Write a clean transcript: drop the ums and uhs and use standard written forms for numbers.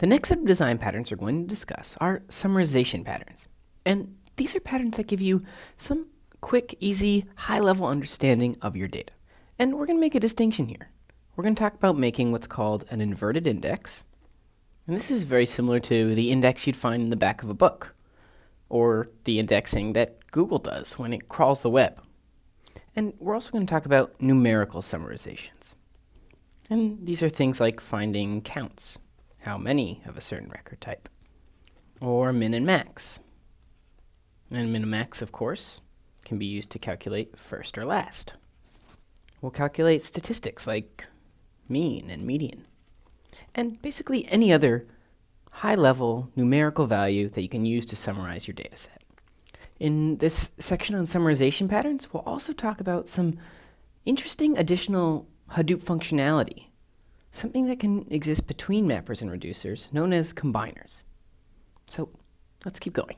The next set of design patterns we're going to discuss are summarization patterns. And these are patterns that give you some quick, easy, high-level understanding of your data. And we're going to make a distinction here. We're going to talk about making what's called an inverted index. And this is very similar to the index you'd find in the back of a book, or the indexing that Google does when it crawls the web. And we're also going to talk about numerical summarizations. And these are things like finding counts, how many of a certain record type, or min and max. And min and max, of course, can be used to calculate first or last. We'll calculate statistics like mean and median, and basically any other high-level numerical value that you can use to summarize your data set. In this section on summarization patterns, we'll also talk about some interesting additional Hadoop functionality, something that can exist between mappers and reducers, known as combiners. So let's keep going.